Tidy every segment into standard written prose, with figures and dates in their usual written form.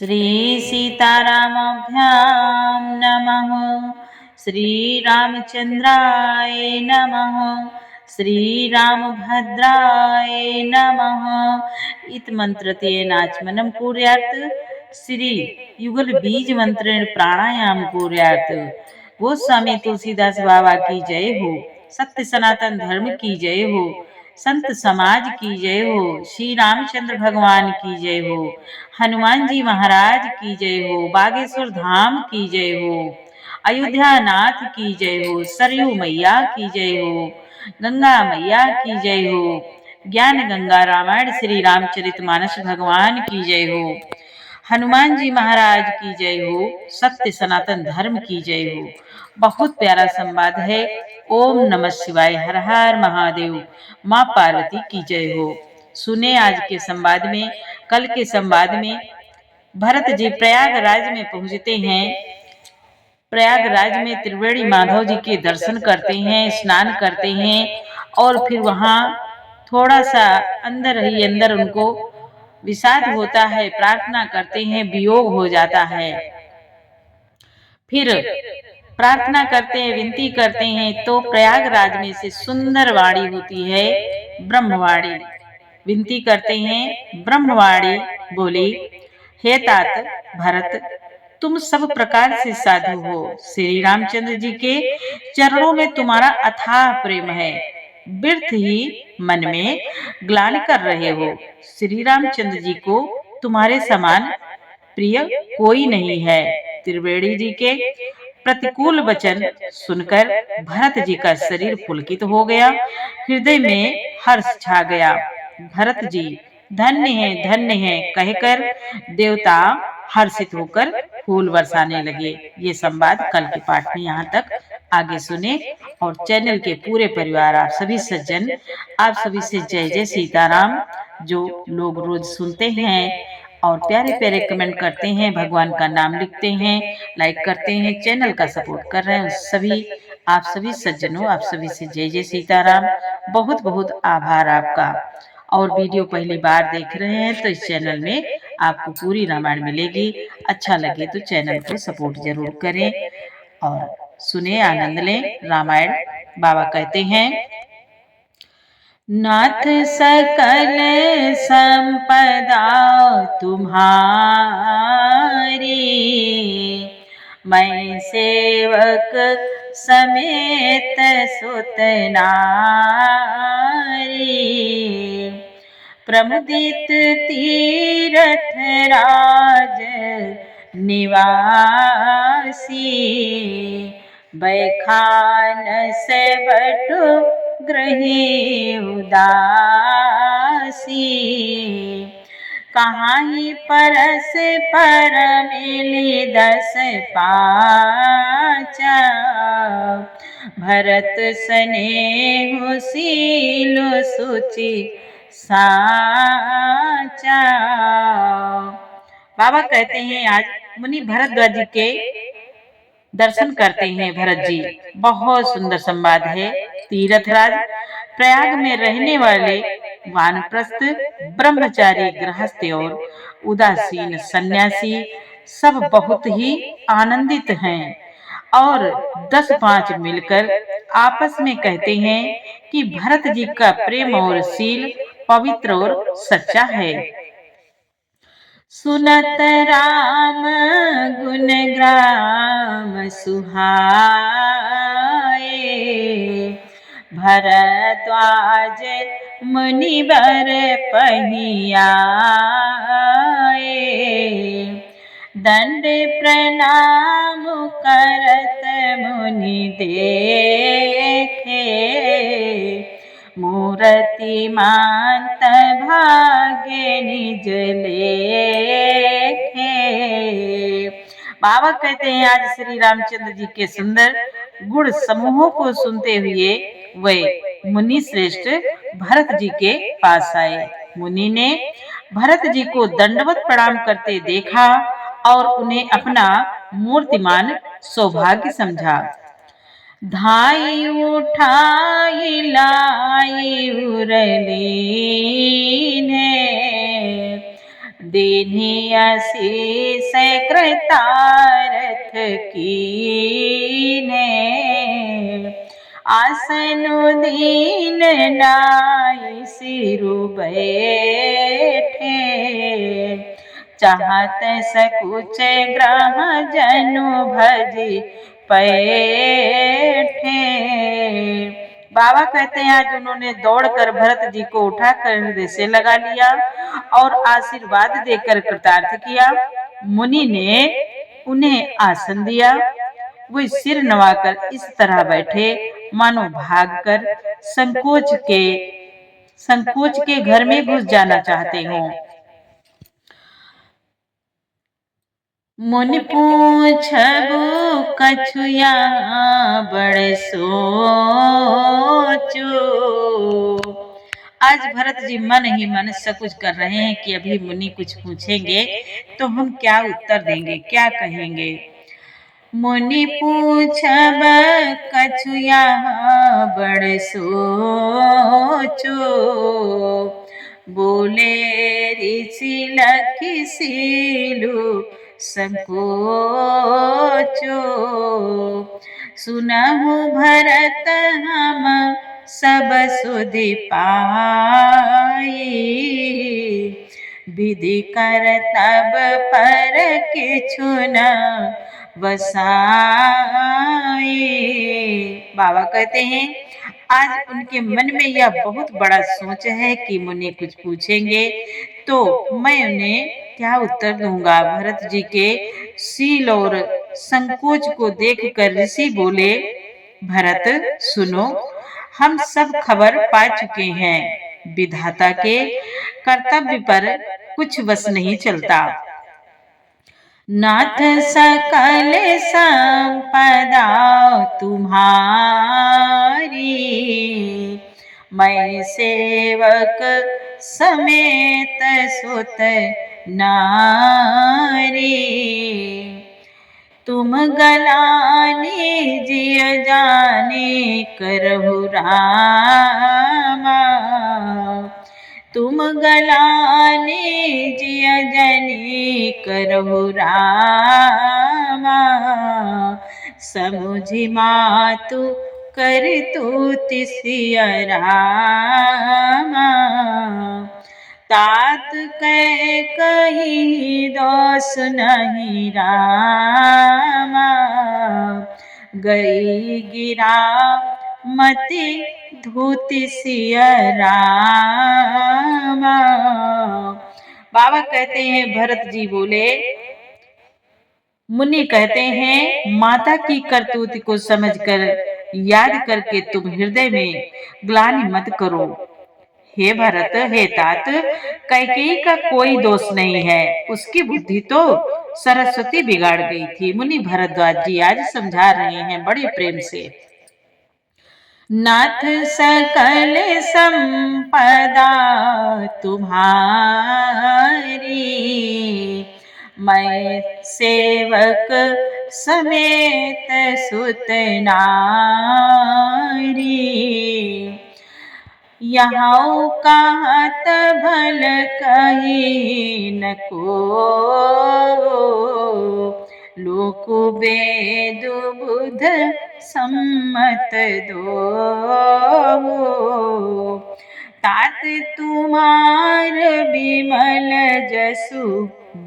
श्री सीतारामाभ्यां नमः। श्री रामचंद्राय नमः। श्री रामभद्राय नमः। इत मंत्रतेन आचमनं कुर्यात्। श्री युगल बीज मंत्रेण प्राणायाम कुर्यात्। गोस्वामी तुलसीदास बाबा की जय हो। सत्य सनातन धर्म की जय हो। संत समाज की जय हो। श्री रामचंद्र भगवान की जय हो। हनुमान जी महाराज की जय हो। बागेश्वर धाम की जय हो। अयोध्या नाथ की जय हो। सरयू मैया की जय हो। गंगा मैया की जय हो। ज्ञान गंगा रामायण श्री रामचरितमानस भगवान की जय हो। हनुमान जी महाराज की जय हो। सत्य सनातन धर्म की जय हो। बहुत प्यारा संवाद है। ओम नमः शिवाय, हर हर महादेव, माँ पार्वती की जय हो। सुने आज के संवाद में। कल के संवाद में भरत जी प्रयागराज में पहुंचते हैं। प्रयागराज में त्रिवेणी माधव जी के दर्शन करते हैं, स्नान करते हैं और फिर वहाँ थोड़ा सा अंदर उनको विषाद होता है, प्रार्थना करते हैं, वियोग हो जाता है। फिर प्रार्थना करते हैं, विनती करते हैं तो प्रयागराज में से सुंदर वाणी होती है, ब्रह्मवाणी। विनती करते हैं, ब्रह्मवाणी बोली, हे तात भरत, तुम सब प्रकार से साधु हो। श्री रामचंद्र जी के चरणों में तुम्हारा अथाह प्रेम है, व्यर्थ ही मन में ग्लानि कर रहे हो। श्री रामचंद्र जी को तुम्हारे समान प्रिय कोई नहीं है। त्रिवेणी जी के प्रतिकूल वचन सुनकर भरत जी का शरीर पुलकित हो गया, हृदय में हर्ष छा गया। भरत जी धन्य है कहकर देवता हर्षित होकर फूल बरसाने लगे। ये संवाद कल के पाठ में यहाँ तक आगे सुने। और चैनल के पूरे परिवार, आप सभी सज्जन, आप सभी से जय जय सीताराम। जो लोग रोज सुनते हैं और प्यारे प्यारे कमेंट करते हैं, भगवान का नाम लिखते हैं, लाइक करते हैं, चैनल का सपोर्ट कर रहे हैं, सभी आप सभी सज्जनों, आप सभी से जय जय सीताराम। बहुत बहुत आभार आपका। और वीडियो पहली बार देख रहे हैं तो इस चैनल में आपको पूरी रामायण मिलेगी। अच्छा लगे तो चैनल को सपोर्ट जरूर करें और सुने, आनंद लें। रामायण बाबा कहते हैं, नाथ सकल संपदा तुम्हारी, मैं सेवक समेत सुत नारी। प्रमुदित तीरथ राज निवासी, बैखान से बटु ग्रही उदासी। कहाँ ही परस पर मिली 10 पाँचा, भरत स्नेहु सीलु सुचि साचा। बाबा कहते हैं, आज मुनि भरद्वाज जी के दर्शन करते हैं। भरत जी, बहुत सुंदर संवाद है। तीर्थराज प्रयाग में रहने वाले वानप्रस्थ, ब्रह्मचारी, गृहस्थ और उदासीन सन्यासी सब बहुत ही आनंदित हैं और 10-5 मिलकर आपस में कहते हैं कि भरत जी का प्रेम और शील पवित्र और सच्चा है। सुनत राम गुण ग्राम सुहाए, भरद्वाज मुनिवर पहियाए। दंड प्रणाम करत मुनि देखे, मूर्तिमांत भाग्य निज लेखे। बाबा कहते हैं, आज श्री रामचंद्र जी के सुंदर गुण समूहों को सुनते हुए वे मुनि श्रेष्ठ भरत जी के पास आए। मुनि ने भरत जी को दंडवत प्रणाम करते देखा और उन्हें अपना मूर्तिमान सौभाग्य समझा। धाई उठाई लाई उरलीने, दीन्ही आशीष कृतार्थ कीने। आसनु दीन नाई सिरु बैठे। चाहत सकुच ग्रह जनु भजी पैठे। बाबा कहते हैं आज उन्होंने दौड़कर भरत जी को उठाकर हृदय से लगा लिया और आशीर्वाद देकर कृतार्थ किया। मुनि ने उन्हें आसन दिया। वे सिर नवाकर इस तरह बैठे मानो भागकर संकोच के घर में घुस जाना चाहते हों। मुनि पूछबु कछु यहाँ बड़े सोचो। आज भरत जी मन ही मन सकुच कर रहे हैं कि अभी मुनि कुछ पूछेंगे तो हम क्या उत्तर देंगे, क्या कहेंगे। मुनि पूछब कछु यहाँ बड़े सोचो। बोले ऋषि लखीसिलु संकोचो। सुनहु भरत हम सब सुधि पाई। विधि कर तब पर किछु न बसाई। बाबा कहते हैं आज उनके मन में यह बहुत बड़ा सोच है कि मुनि कुछ पूछेंगे तो मैं उन्हें क्या उत्तर दूंगा। भरत जी के सील और संकोच को देखकर ऋषि बोले, भरत सुनो, हम सब खबर पा चुके हैं। विधाता के कर्तव्य पर कुछ बस नहीं चलता। नाथ सकल संपदा तुम्हारी। मैं सेवक समेत सुत नारी। तुम गलानी जिय जाने करहु रामा। तुम गलाने जिय जनी करहु रामा। समुझि मातु कर तू तिसिय रामा। तात कह कहीं दोष नहीं रामा। गई गिरा मति धूति सिय रामा। बाबा कहते हैं भरत जी बोले, मुनि कहते हैं माता की करतूत को समझकर याद करके तुम हृदय में ग्लानि मत करो। हे भरत, हे तात, कैकेयी का कोई दोष नहीं है, उसकी बुद्धि तो सरस्वती बिगाड़ गई थी। मुनि भरद्वाज जी आज समझा रहे हैं बड़े प्रेम से। नाथ सकल संपदा तुम्हारी। मैं सेवक समेत सुत नारी। यहाँ कहत भल कही न को। लोक वेद बुध सम्मत दो। तात तुम्हार विमल जसु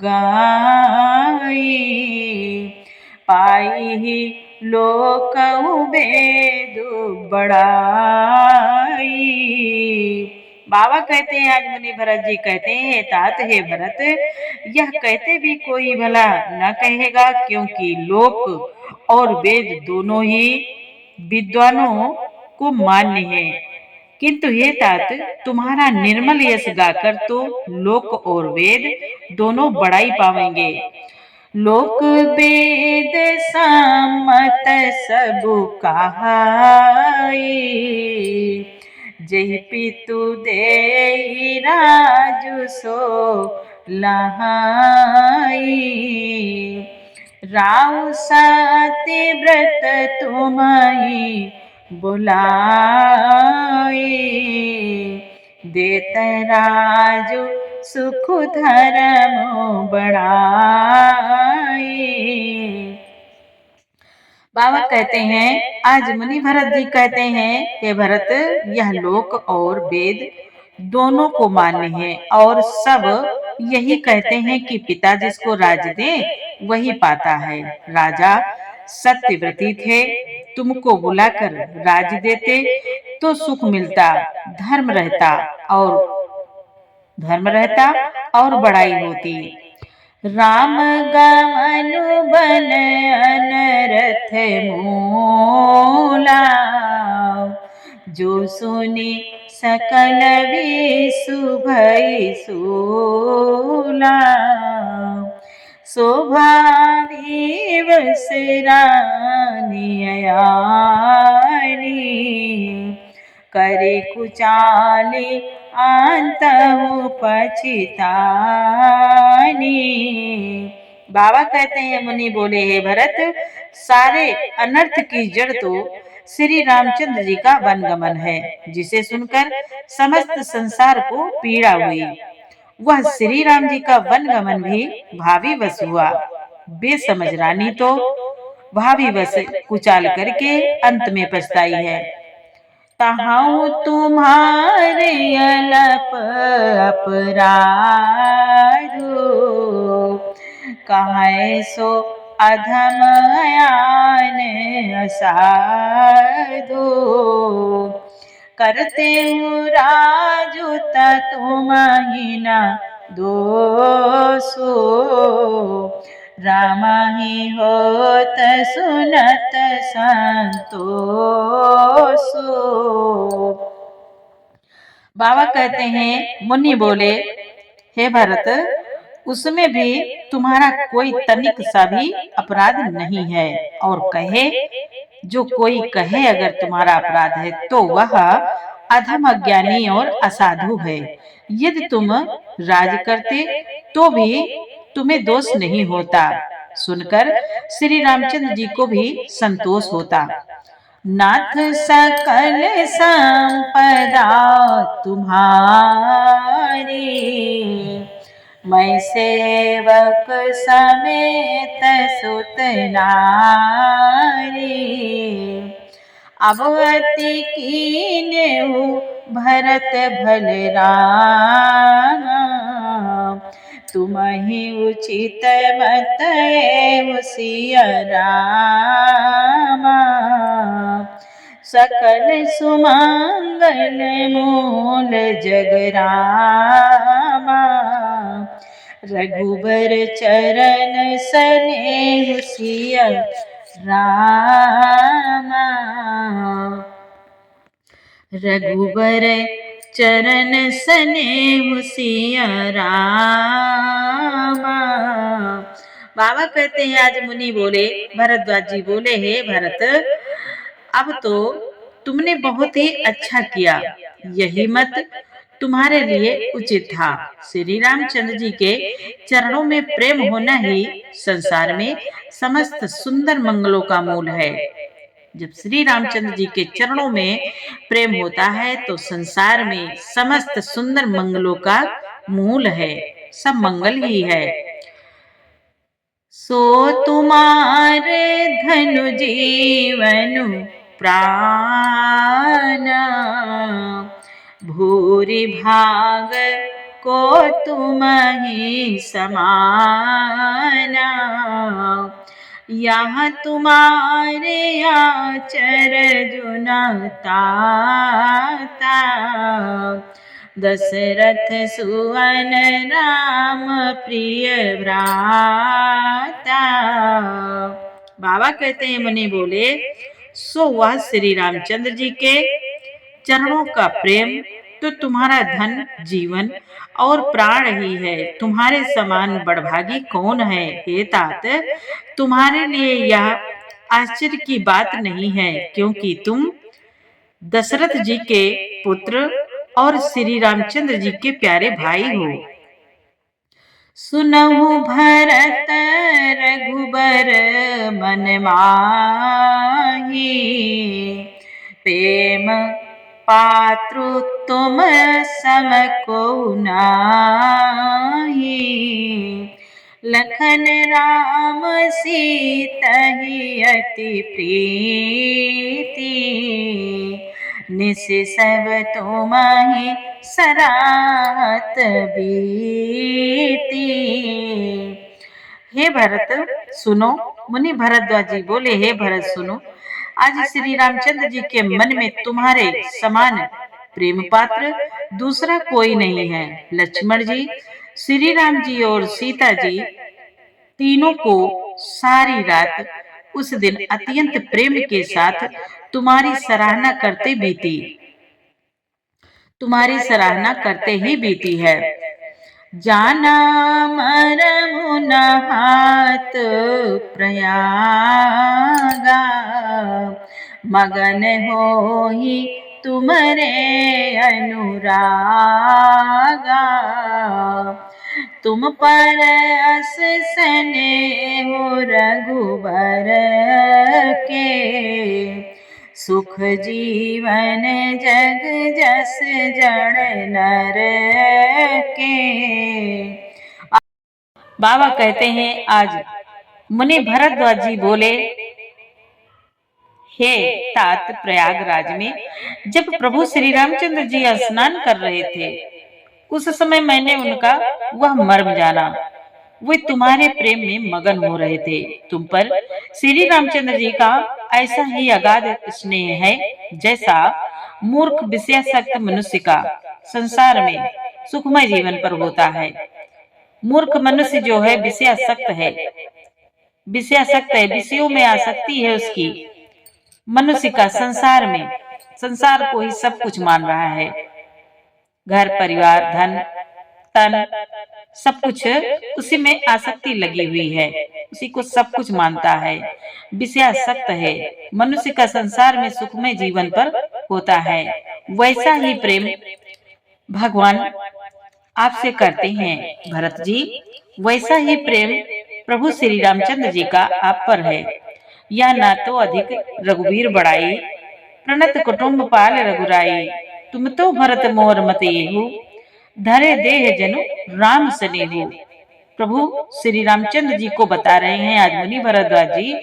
गाई। पाई लोक वेद बड़ाई। बाबा कहते हैं आज मुनि भरत जी कहते हैं, तात हे भरत, यह कहते भी कोई भला न कहेगा, क्योंकि लोक और वेद दोनों ही विद्वानों को मान्य है। किंतु हे तात, तुम्हारा निर्मल यश गाकर तो लोक और वेद दोनों बड़ाई पावेंगे। लोक वेद सम्मत सब कहाई। जय पितु देहि राजु सो लहाई। राव सत्य व्रत तुम्हि बुलाई। देत राजु सुख धर्म बढ़ाए। बाबा कहते हैं, आज मुनि भरत जी कहते हैं, हे भरत, यह लोक और वेद दोनों को मान्य है और सब यही कहते हैं कि पिता जिसको राज दे वही पाता है। राजा सत्यव्रती थे, तुमको बुलाकर राज देते तो सुख मिलता, धर्म रहता और बड़ाई होती। राम गमनु बन अनरथ मूला, जो सुनी सकल विषु भई सूला। शोभादीव सिरानी करे कुचाली अंतहु पछितानी। बाबा कहते हैं, मुनि बोले, हे भरत, सारे अनर्थ की जड़ तो श्री रामचंद्र जी का वनगमन है, जिसे सुनकर समस्त संसार को पीड़ा हुई। वह श्री राम जी का वनगमन भी भावी वश हुआ। बेसमझ रानी तो भावी वश कुचाल करके अंत में पछताई है। तहाऊ तुम्हारे अलप अपराधो, कहे सो अधम आन असाधो। करते हूँ राजू तुम ही न दोषो, राम ही होत सुनत संतोषो। बाबा कहते हैं, मुनि बोले, हे भरत, उसमें भी तुम्हारा कोई तनिक सा भी अपराध नहीं है। और कहे, जो कोई कहे अगर तुम्हारा अपराध है तो वह अधम, अज्ञानी और असाधु है। यदि तुम राज करते तो भी तुम्हें दोष नहीं होता। सुनकर श्री रामचंद्र जी को भी संतोष होता। नाथ सकल संपदा तुम्हारी, मैं सेवक समेत सुत नारी। अब अति कीन्यु भरत भल राम, तुम ही उचित मत सिय राम। सकल सुमंगल मूल जगरामा, रघुबर चरण सनेहु सिय रामा। रघुबर चरण सनेहु सिय रामा। बाबा कहते हैं, आज मुनि बोले, भरद्वाज जी बोले, हे भरत, अब तो तुमने बहुत ही अच्छा किया। यही मत तुम्हारे लिए उचित था। श्री रामचंद्र जी के चरणों में प्रेम होना ही संसार में समस्त सुंदर मंगलों का मूल है। जब श्री रामचंद्र जी के चरणों में प्रेम होता है तो संसार में समस्त सुंदर मंगलों का मूल है, सब मंगल ही है। सो तुम्हारे धनु जीवनु प्राणा, भूरि भाग को तुम ही समाना। यहाँ तुम्हारे आचर जुनता, दशरथ सुवन राम प्रिय भ्राता। बाबा कहते हैं, मुनि बोले, सो वह श्री रामचंद्र जी के चरणों का प्रेम तो तुम्हारा धन, जीवन और प्राण ही है। तुम्हारे समान बड़भागी कौन है। हे तात, तुम्हारे लिए यह आश्चर्य की बात नहीं है, क्योंकि तुम दशरथ जी के पुत्र और श्री रामचंद्र जी के प्यारे भाई हो। सुनहु भरत रघुबर मन माही, प्रेम पात्रु तुम सम को नाहि। लखन राम सीतहि अति प्रीति, निस सब तुम्हि सराहत बीती। हे भरत सुनो, मुनि भरद्वाज जी बोले, हे भरत सुनो, आज श्री रामचंद्र जी के मन में तुम्हारे समान प्रेम पात्र दूसरा कोई नहीं है। लक्ष्मण जी, श्री राम जी और सीता जी तीनों को सारी रात उस दिन अत्यंत प्रेम के साथ तुम्हारी सराहना करते बीती, तुम्हारी सराहना करते ही बीती है। जाना मरमु नहात प्रयागा, मगन होहि तुमरे अनुरागा। तुम पर अस स्नेह रघुबर के, सुख जीवन जग जस जड़ नर के। बाबा कहते हैं, आज मुनि भरद्वाज जी बोले, हे तात, प्रयागराज में जब प्रभु श्री रामचंद्र जी स्नान कर रहे थे, उस समय मैंने उनका वह मर्म जाना। वे तुम्हारे प्रेम में मगन हो रहे थे। तुम पर श्री रामचंद्र जी का ऐसा ही अगाध स्नेह है जैसा मूर्ख विषयासक्त मनुष्य का संसार में सुखमय जीवन पर होता है। मूर्ख मनुष्य जो है विषयासक्त है, विषयों में आसक्ति है उसकी। मनुष्य का संसार को ही सब कुछ मान रहा है, घर परिवार धन तन सब कुछ उसी में आसक्ति लगी हुई है, उसी को सब कुछ मानता है, विषयासक्त है। मनुष्य का संसार में सुखमय जीवन पर होता है। वैसा ही प्रेम भगवान आपसे करते हैं भरत जी, वैसा ही प्रेम प्रभु श्री रामचंद्र जी का आप पर है। या ना तो अधिक रघुवीर बड़ाई, प्रणत कुटुंब पाल रघुराई। तुम तो भरत मोर मत येहु, धरे देह जनु राम सनेहु। प्रभु श्री रामचंद्र जी को बता रहे हैं आज मुनि भरद्वाज जी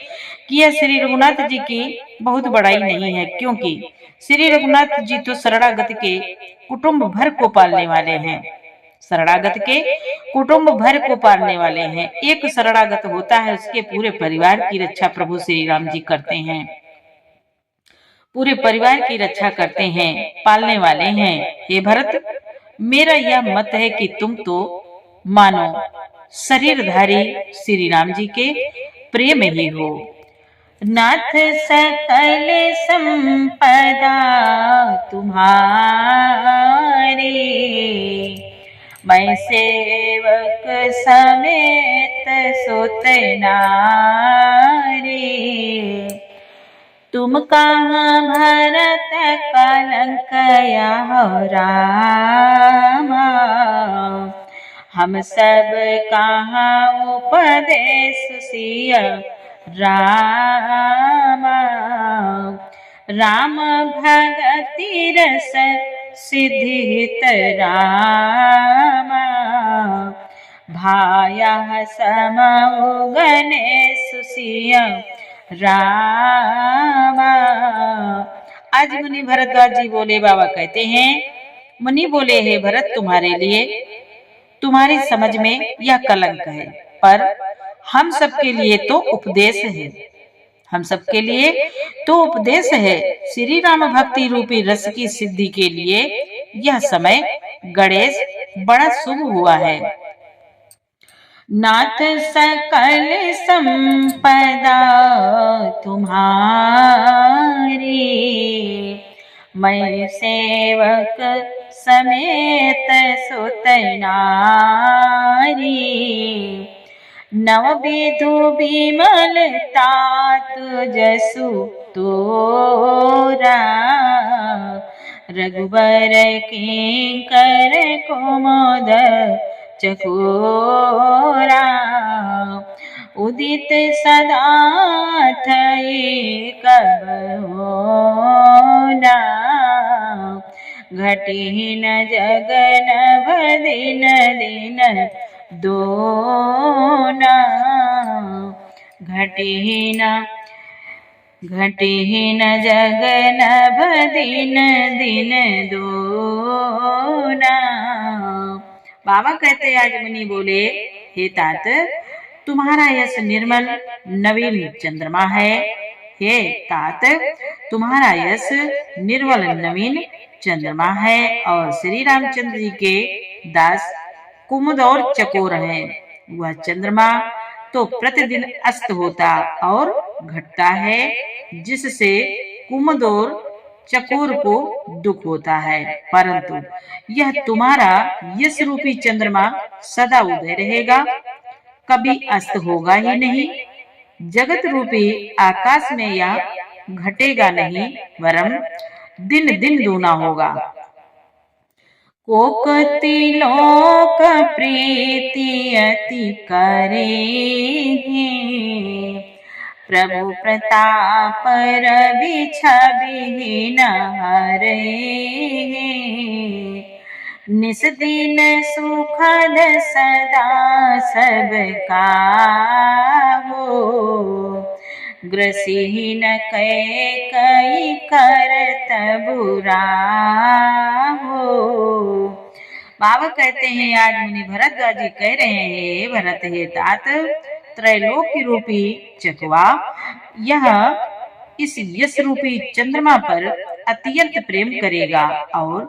कि यह श्री रघुनाथ जी की बहुत बड़ाई नहीं है, क्योंकि श्री रघुनाथ जी तो शरणागत के कुटुंब भर को पालने वाले हैं। शरणागत के कुटुंब भर को पालने वाले हैं। एक शरणागत होता है, उसके पूरे परिवार की रक्षा प्रभु श्री राम जी करते हैं, पूरे परिवार की रक्षा करते हैं, पालने वाले हैं। हे भरत, मेरा यह मत है कि तुम तो मानो शरीरधारी श्री राम जी के प्रेम ही हो। नाथ सकल संपदा तुम्हारी, मैं सेवक समेत सुत नारी। तुम कहाँ भरत कलंक यहाँ रामा, हम सब कहाँ उपदेश सिय रामा। राम भगति रस सिद्धित रामा, भाया समो गणेश सिय रामा। आज मुनि भरद्वाज जी बोले, बाबा कहते हैं, मुनि बोले, हे भरत, तुम्हारे लिए तुम्हारी समझ में यह कलंक है, पर हम सबके लिए तो उपदेश है, हम सबके लिए तो उपदेश है। श्री राम भक्ति रूपी रस की सिद्धि के लिए यह समय गणेश बड़ा शुभ हुआ है। नाथ सकल संपदा तुम्हारी, मैं सेवक समेत सुत नारी। नव विधु विमल तात जसु तोरा, रघुबर किंकर कुमुद चकोरा। उदित सदा थये कब होना, घटी न जगन दिन दिन दोना, घटी न जगन दिन दिन दोना। बाबा कहते आज मुनि बोले, हे तात, तुम्हारा यश निर्मल नवीन चंद्रमा है। हे तात, तुम्हारा यश निर्मल नवीन चंद्रमा है और श्री रामचंद्र जी के दास कुमुद और चकोर हैं। वह चंद्रमा तो प्रतिदिन अस्त होता और घटता है, जिससे कुमुद और चकोर को दुख होता है, परंतु यह तुम्हारा यश रूपी चंद्रमा सदा उदय रहेगा, कभी अस्त होगा ही नहीं। जगत रूपी आकाश में यह घटेगा नहीं, वरन दिन दिन दूना होगा। कोकति लोक प्रीति अति करेंगे, प्रभु प्रताप रवि छवि न हरे। निस दिन सुखद सदा सबका हो, ग्रसिहीन कई करत बुरा हो। बाबा कहते हैं आज मुनि भरद्वाज जी कह रहे हैं, हे भरत, हे तात, त्रैलोक्य रूपी चकवा यह इस यश रूपी चंद्रमा पर अत्यंत प्रेम करेगा और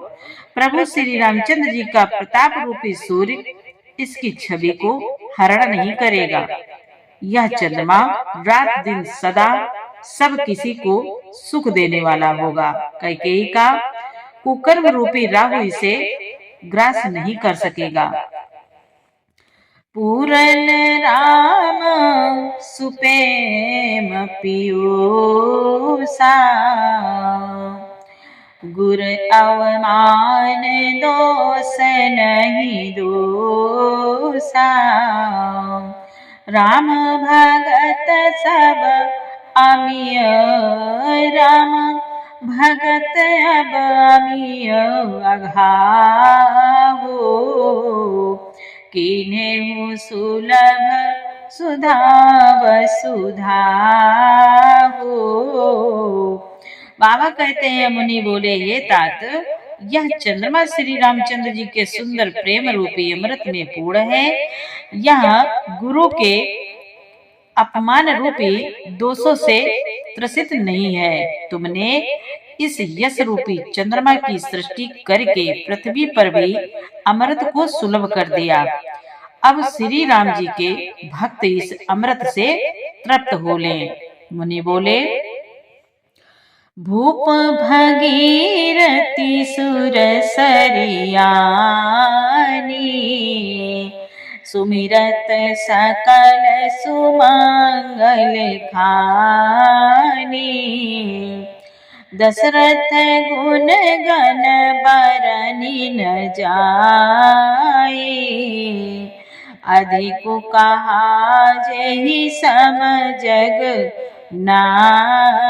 प्रभु श्री रामचंद्र जी का प्रताप रूपी सूर्य इसकी छवि को हरण नहीं करेगा। यह चंद्रमा रात दिन सदा सब किसी को सुख देने वाला होगा। कैकेयी का कुकर्म रूपी राहु इसे ग्रास नहीं कर सकेगा। पूरन राम सुपेम पियूसा, गुर अवमान दोष नहीं दोषा। राम भगत सब अमिय, राम भगत अब अमिय अघावो। कीन्हेउ सुलभ सुधा वसुधा हो। बाबा कहते हैं मुनि बोले, हे तात, यह चंद्रमा श्री रामचंद्र जी के सुंदर प्रेम रूपी अमृत में पूर्ण है। यह गुरु के अपमान रूपी दोषों से त्रसित नहीं है। तुमने इस यश रूपी चंद्रमा की सृष्टि करके पृथ्वी पर भी अमृत को सुलभ कर दिया। अब श्री राम जी के भक्त इस अमृत से तृप्त हो लें। मुनि बोले, भूप भगीरथी सुर सरियानी, सुमिरत सकल सुमंगल खानी। दशरथ गुण गण बरनी न जाए, अधिक कहा जहि सम जग नाई।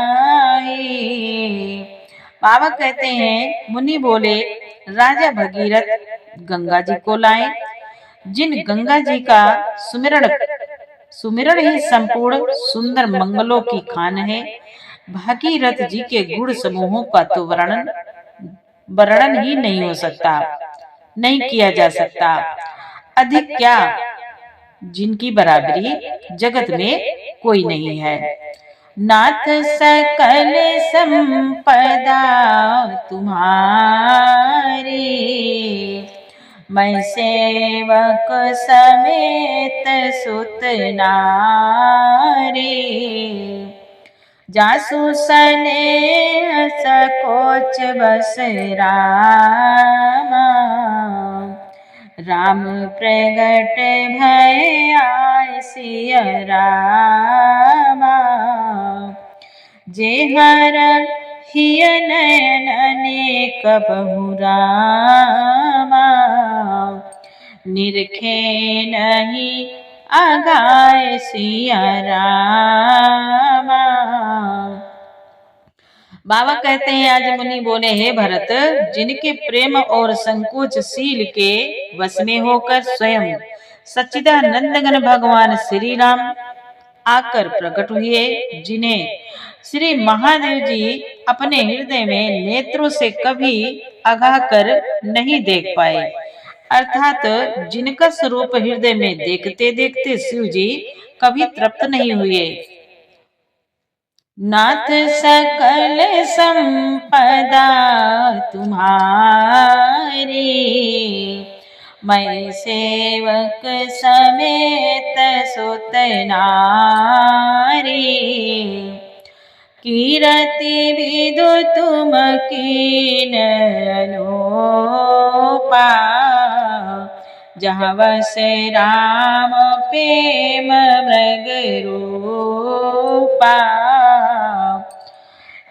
बाबा कहते हैं मुनि बोले, राजा भगीरथ गंगा जी को लाए, जिन गंगा जी का सुमिरन ही संपूर्ण सुंदर मंगलों की खान है। भागीरथ जी के गुण समूहों का तो वर्णन ही नहीं हो सकता, नहीं किया जा सकता। अधिक क्या, जिनकी बराबरी जगत में कोई नहीं है। नाथ सकल संपदा तुम्हारी, मैं सेवक समेत सुत नारी। जासु स्नेह सकोच बस रामा, राम प्रगट भय आय सिय रामा। जे हर हिय नयन अनेक बहु रामा, निरखे नहीं आगाए सिया रामा। बाबा कहते हैं आज मुनि बोले, हे भरत, जिनके प्रेम और संकोचशील के वश में होकर स्वयं सच्चिदानंद भगवान श्री राम आकर प्रकट हुए, जिन्हें श्री महादेव जी अपने हृदय में नेत्रों से कभी अघा कर नहीं देख पाए, अर्थात जिनका स्वरूप हृदय में देखते देखते शिव जी कभी तृप्त नहीं हुए। नाथ सकल संपदा तुम्हारी, मैं सेवक समेत सुत नारी। कीरति विदु तुम कीन अनूपा, जहाँ वस राम प्रेम मृग रूपा।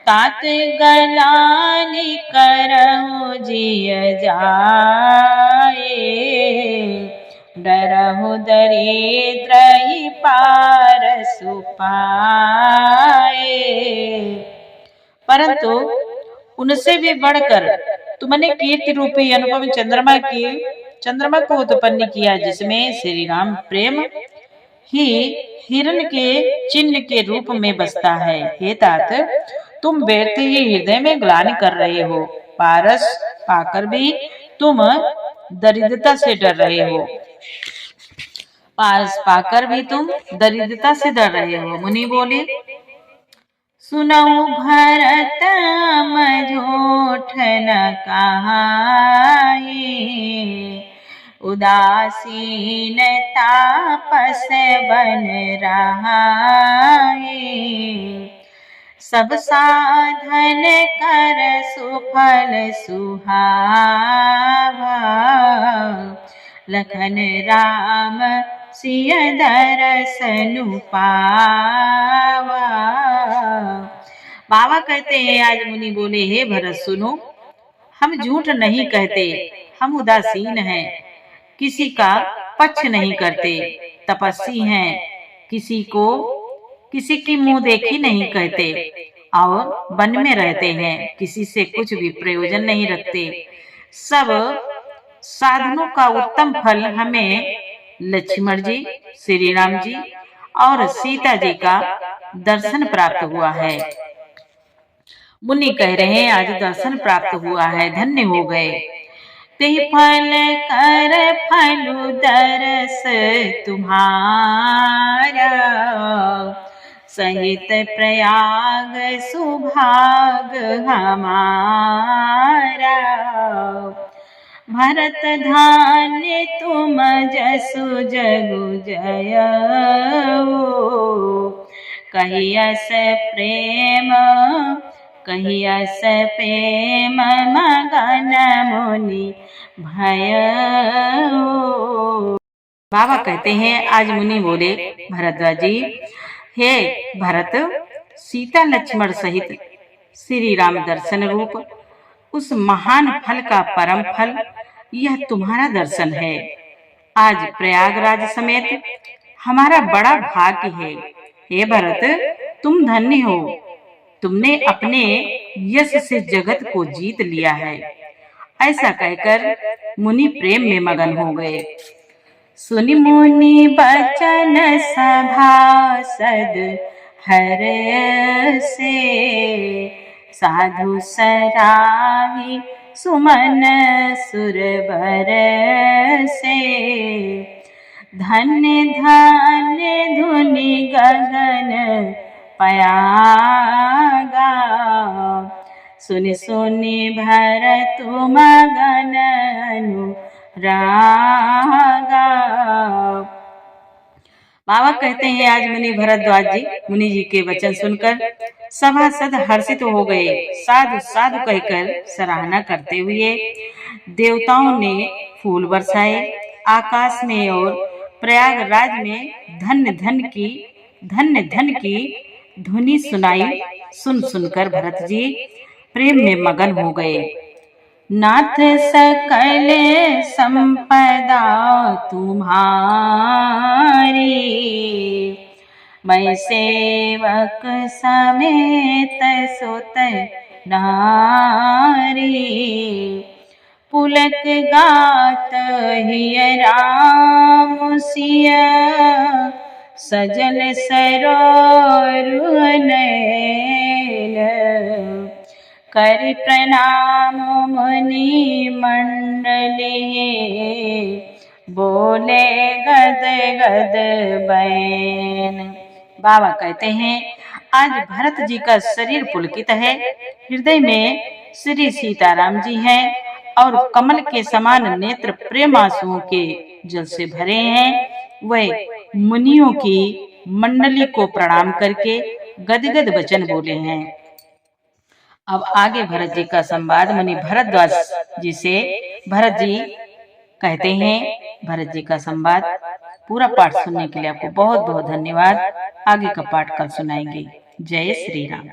तात गलानि करहु जिय जाए, डरहु दरिद्र ही पार सुपाए। परंतु उनसे भी बढ़कर तुमने कीर्ति रूपी अनुपम चंद्रमा को उत्पन्न किया, जिसमें श्री राम प्रेम ही हिरण के चिन्ह के रूप में बसता है। हे तात, तुम व्यर्थ ही हृदय में ग्लानि कर रहे हो, पारस पाकर भी तुम दरिद्रता से डर रहे हो, पारस पाकर भी तुम दरिद्रता से डर रहे हो। मुनि बोले, सुनऊ भरत झूठ न कहाई, उदासीन तापस बन रहाई। सब साधन कर सुफल सुहावा, लखन राम सिय दरसनु पावा। बाबा कहते हैं आज मुनि बोले, हे भरत सुनो, हम झूठ नहीं कहते, हम उदासीन हैं, किसी का पक्ष नहीं करते, तपस्वी हैं, किसी की मुंह देखी नहीं कहते, और वन में रहते हैं, किसी से कुछ भी प्रयोजन नहीं रखते। सब साधनों का उत्तम फल हमें लक्ष्मण जी, श्री राम जी और सीता जी का दर्शन प्राप्त हुआ है। मुनि कह रहे हैं आज दर्शन प्राप्त हुआ है, धन्य हो गए। ते फल कर फलु दरस तुम्हारा, सहित प्रयाग सुभाग हमारा। भरत धान्य तुम जसु जगु जयऊ, कहियस प्रेम मगन मुनि भयऊ। बाबा कहते हैं आज मुनि बोले, भरद्वाज जी, हे भरत, सीता लक्ष्मण सहित श्री राम दर्शन रूप उस महान फल का परम फल यह तुम्हारा दर्शन है। आज प्रयागराज समेत हमारा बड़ा भाग्य है। हे भरत, तुम धन्य हो, तुमने अपने यश से जगत को जीत लिया है। ऐसा कहकर मुनि प्रेम में मगन हो गए। सुनि मुनि बचन सभासद हर से, साधु सराही सुमन सुरबर से। धन्य धन्य धुनि गगन पयागा, सुनि सुनि भरत मगन अनुरागा। बाबा कहते हैं आज मुनि भरद्वाज जी मुनि जी के वचन सुनकर सभासद हर्षित हो गए। साधु साधु कहकर सराहना करते हुए देवताओं ने फूल बरसाए आकाश में और प्रयागराज में धन्य धन की ध्वनि सुनाई। सुन सुनकर भरत जी प्रेम में मगन हो गए। नाथ सकल संपदा तुम्हारी, मैं सेवक समेत सुत नारी। पुलक गात हिय राम सिय, सजल सरोरुह नयन। कर प्रणाम मुनि मंडली, बोले गद गद बैन। बाबा कहते हैं, आज भरत जी का शरीर पुलकित है, हृदय में श्री सीताराम जी हैं और कमल के समान नेत्र प्रेम आंसुओं के जल से भरे हैं। वह मुनियों की मंडली को प्रणाम करके गदगद वचन बोले हैं। अब आगे भरत जी का संवाद मुनि भरद्वाज जी से भरत जी कहते हैं। भरत जी का संवाद पूरा पाठ सुनने के लिए आपको बहुत बहुत धन्यवाद। आगे का पाठ कल सुनाएंगे। जय श्री राम।